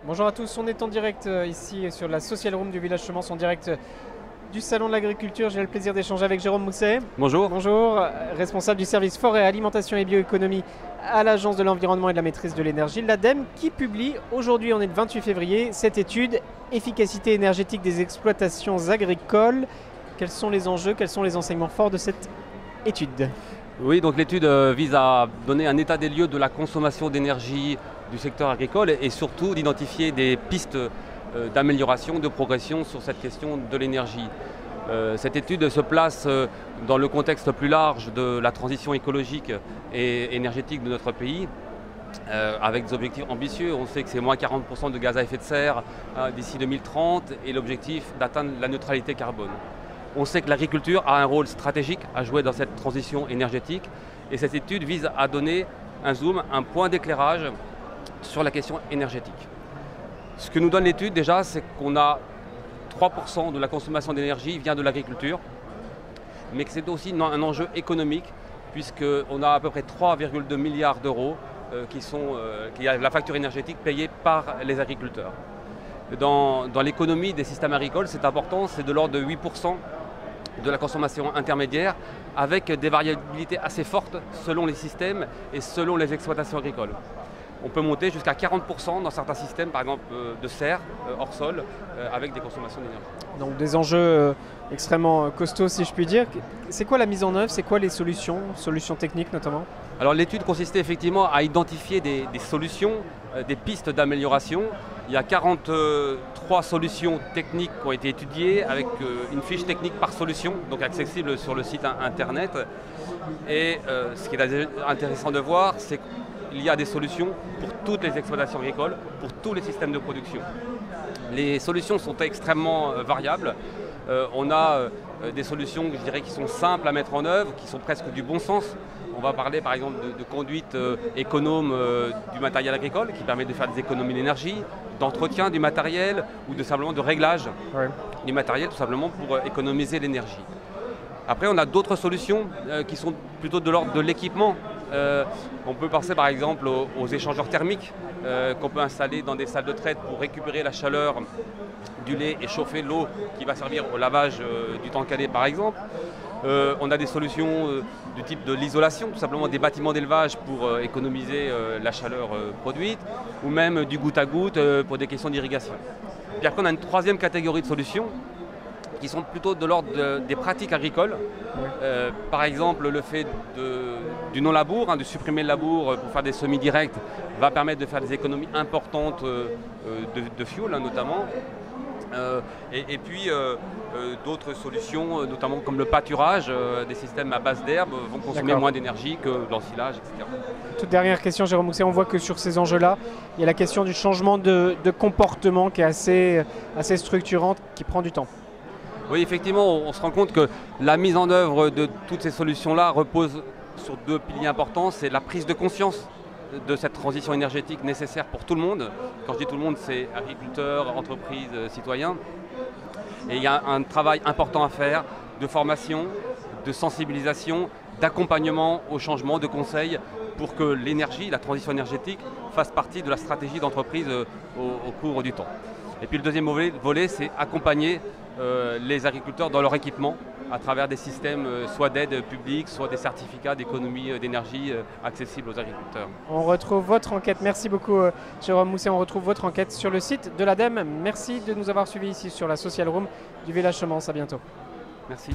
Bonjour à tous, on est en direct ici sur la Social Room du Village Chemance, en direct du Salon de l'Agriculture. J'ai le plaisir d'échanger avec Jérôme Mousset. Bonjour. Bonjour, responsable du service forêt, alimentation et bioéconomie à l'Agence de l'environnement et de la maîtrise de l'énergie, l'ADEME, qui publie aujourd'hui, on est le 28 février, cette étude efficacité énergétique des exploitations agricoles. Quels sont les enjeux, quels sont les enseignements forts de cette étude? Oui, donc l'étude vise à donner un état des lieux de la consommation d'énergie du secteur agricole et surtout d'identifier des pistes d'amélioration, de progression sur cette question de l'énergie. Cette étude se place dans le contexte plus large de la transition écologique et énergétique de notre pays, avec des objectifs ambitieux. On sait que c'est moins 40% de gaz à effet de serre d'ici 2030 et l'objectif d'atteindre la neutralité carbone. On sait que l'agriculture a un rôle stratégique à jouer dans cette transition énergétique et cette étude vise à donner un zoom, un point d'éclairage sur la question énergétique. Ce que nous donne l'étude déjà, c'est qu'on a 3% de la consommation d'énergie vient de l'agriculture, mais que c'est aussi un enjeu économique puisqu'on a à peu près 3,2 milliards d'euros qui est la facture énergétique payée par les agriculteurs. Dans l'économie des systèmes agricoles, c'est important, c'est de l'ordre de 8% de la consommation intermédiaire, avec des variabilités assez fortes selon les systèmes et selon les exploitations agricoles. On peut monter jusqu'à 40% dans certains systèmes, par exemple de serre, hors sol, avec des consommations d'énergie. Donc des enjeux extrêmement costauds, si je puis dire. C'est quoi la mise en œuvre? C'est quoi les solutions techniques notamment? Alors l'étude consistait effectivement à identifier des solutions, des pistes d'amélioration. Il y a 43 solutions techniques qui ont été étudiées avec une fiche technique par solution, donc accessible sur le site internet. Et ce qui est intéressant de voir, c'est qu'il y a des solutions pour toutes les exploitations agricoles, pour tous les systèmes de production. Les solutions sont extrêmement variables. On a des solutions, je dirais, qui sont simples à mettre en œuvre, qui sont presque du bon sens. On va parler par exemple de conduite économe du matériel agricole qui permet de faire des économies d'énergie, d'entretien du matériel ou simplement de réglage du matériel tout simplement pour économiser l'énergie. Après on a d'autres solutions qui sont plutôt de l'ordre de l'équipement. On peut penser par exemple aux échangeurs thermiques qu'on peut installer dans des salles de traite pour récupérer la chaleur du lait et chauffer l'eau qui va servir au lavage du temps cadet par exemple. On a des solutions du type de l'isolation, tout simplement des bâtiments d'élevage pour économiser la chaleur produite, ou même du goutte à goutte pour des questions d'irrigation. Puis après on a une troisième catégorie de solutions qui sont plutôt de l'ordre des pratiques agricoles. Par exemple le fait du non-labour, de supprimer le labour pour faire des semis directs va permettre de faire des économies importantes de fuel notamment. Et puis d'autres solutions, notamment comme le pâturage, des systèmes à base d'herbe vont consommer moins d'énergie que l'ensilage, etc. Toute dernière question, Jérôme Mousset, on voit que sur ces enjeux-là, il y a la question du changement de comportement qui est assez structurante, qui prend du temps. Oui, effectivement, on se rend compte que la mise en œuvre de toutes ces solutions-là repose sur deux piliers importants. C'est la prise de conscience de cette transition énergétique nécessaire pour tout le monde. Quand je dis tout le monde, c'est agriculteurs, entreprises, citoyens. Et il y a un travail important à faire de formation, de sensibilisation, d'accompagnement au changement, de conseils pour que l'énergie, la transition énergétique fasse partie de la stratégie d'entreprise au cours du temps. Et puis le deuxième volet, c'est accompagner les agriculteurs dans leur équipement à travers des systèmes soit d'aide publique, soit des certificats d'économie d'énergie accessibles aux agriculteurs. On retrouve votre enquête, merci beaucoup Jérôme Mousset, on retrouve votre enquête sur le site de l'ADEME. Merci de nous avoir suivis ici sur la Social Room du Village Chemance, à bientôt. Merci.